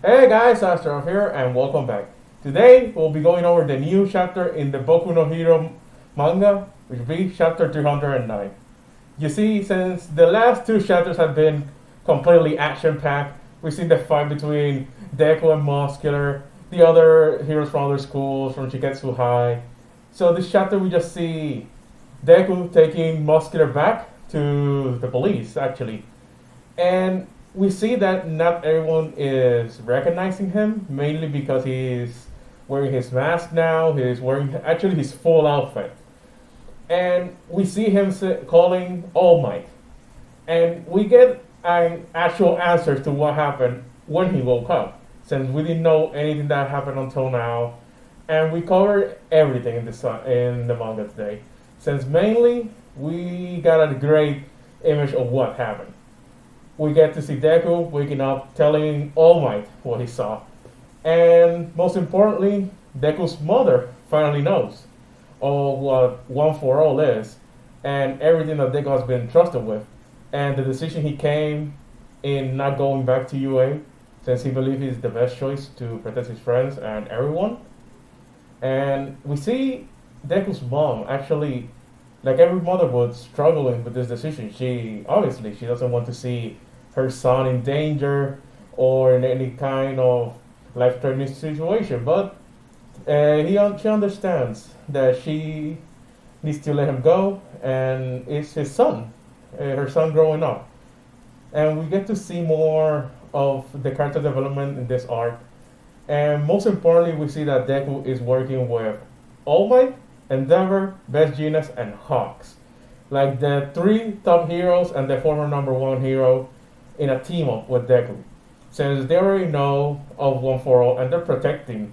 Hey guys, Autor here and welcome back. Today we'll be going over the new chapter in the Boku no Hero manga, which will be chapter 309. You see, since the last two chapters have been completely action-packed, we see the fight between Deku and Muscular, the other heroes from other schools, from Shiketsu High. So this chapter we just see Deku taking Muscular back to the police, actually. And we see that not everyone is recognizing him, mainly because he's wearing his mask now. He's wearing actually his full outfit. And we see him calling All Might. And we get an actual answer to what happened when he woke up, since we didn't know anything that happened until now. And we covered everything in the manga today, since mainly we got a great image of what happened. We get to see Deku waking up telling All Might what he saw. And most importantly, Deku's mother finally knows of what One for All is and everything that Deku has been entrusted with. And the decision he came in not going back to UA, since he believes he's the best choice to protect his friends and everyone. And we see Deku's mom actually, like every mother would, struggling with this decision. She doesn't want to see her son in danger or in any kind of life-threatening situation, but she understands that she needs to let him go, and it's his son, her son growing up. And we get to see more of the character development in this arc. And most importantly, we see that Deku is working with All Might, Endeavor, Best Genius, and Hawks. Like the three top heroes and the former number one hero in a team up with Deku. Since they already know of One for All and they're protecting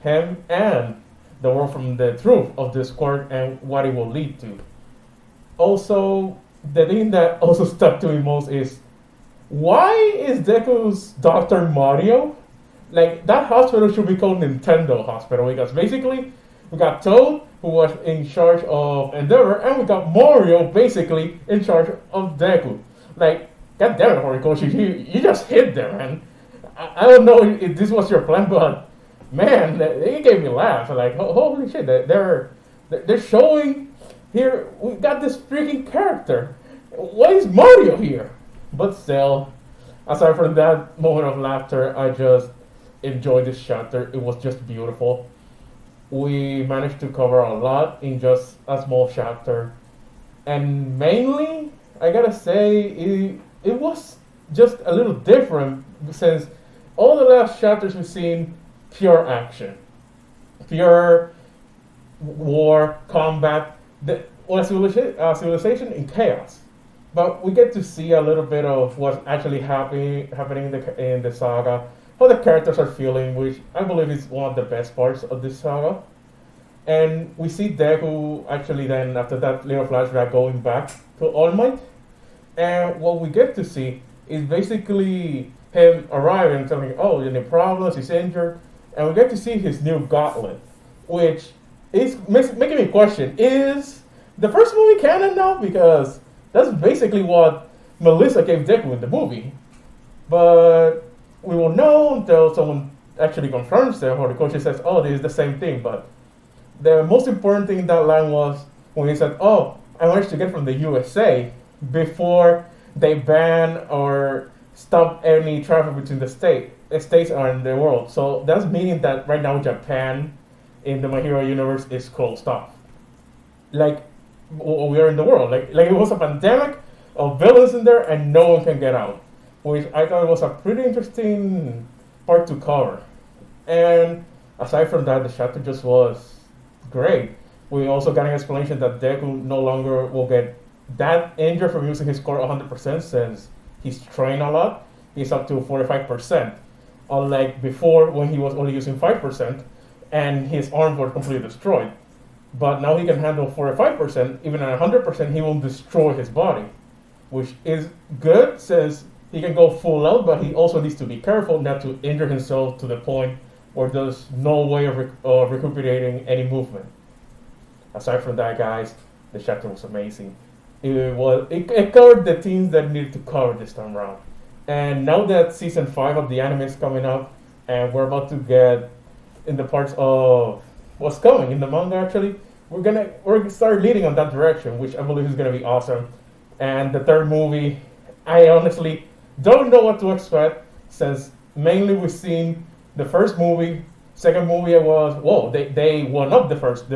him and the world from the truth of this quirk and what it will lead to. Also, the thing that also stuck to me most is, why is Deku's Dr. Mario? Like, that hospital should be called Nintendo Hospital, because basically we got Toad, who was in charge of Endeavor, and we got Mario basically in charge of Deku. Like, god damn it, Horikoshi, you just hit there, man. I don't know if this was your plan, but man, it gave me a laugh. Like, holy shit, they're showing here, we got this freaking character. Why is Mario here? But still, aside from that moment of laughter, I just enjoyed this chapter. It was just beautiful. We managed to cover a lot in just a small chapter. And mainly, I gotta say, it was just a little different, since all the last chapters we've seen pure action, pure war, combat, civilization in chaos. But we get to see a little bit of what's actually happening in the saga, how the characters are feeling, which I believe is one of the best parts of this saga. And we see Deku actually then, after that little flashback, going back to All Might. And what we get to see is basically him arriving and telling, oh, any problems, he's injured. And we get to see his new gauntlet, which is making me question, is the first movie canon now? Because that's basically what Melissa gave Deku in the movie. But we will know until someone actually confirms it, or the coach says, oh, this is the same thing. But the most important thing in that line was when he said, oh, I managed to get from the USA before they ban or stop any traffic between the states and the world. So that's meaning that right now Japan in the My Hero universe is closed off. Like, we are in the world. Like it was a pandemic of villains in there and no one can get out. Which I thought was a pretty interesting part to cover. And aside from that, the chapter just was great. We also got an explanation that Deku no longer will get that injured from using his core 100%, since he's trained a lot. He's up to 45%. Unlike before when he was only using 5% and his arms were completely destroyed. But now he can handle 45%, even at 100% he will destroy his body. Which is good, since he can go full out, but he also needs to be careful not to injure himself to the point where there's no way of recuperating any movement. Aside from that, guys, the chapter was amazing. It covered the themes that needed to cover this time around. And now that season 5 of the anime is coming up, and we're about to get in the parts of what's coming in the manga. Actually, we're gonna start leading on that direction, which I believe is gonna be awesome. And the third movie, I honestly don't know what to expect, since mainly we've seen the first movie. Second movie, it was whoa, they one up the first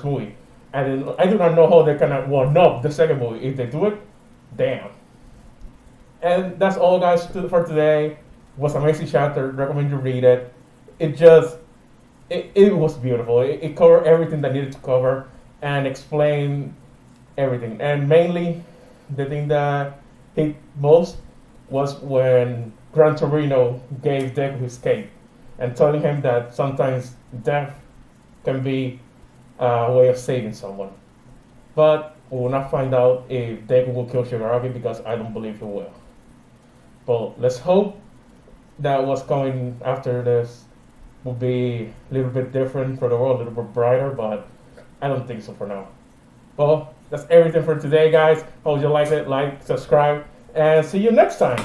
movie, and then I do not know how they can one up the second movie. If they do it, damn. And that's all, guys, for today. It was an amazing chapter. Recommend you read it. It just it was beautiful. It covered everything that needed to cover and explain everything. And mainly, the thing that hit most was when Gran Torino gave Deku his cape and telling him that sometimes death can be a way of saving someone. But we will not find out if Deku will kill Shigaraki, because I don't believe he will. But let's hope that what's coming after this will be a little bit different for the world, a little bit brighter, but I don't think so for now. Well, that's everything for today, guys. Hope you liked it. Like, subscribe, and see you next time.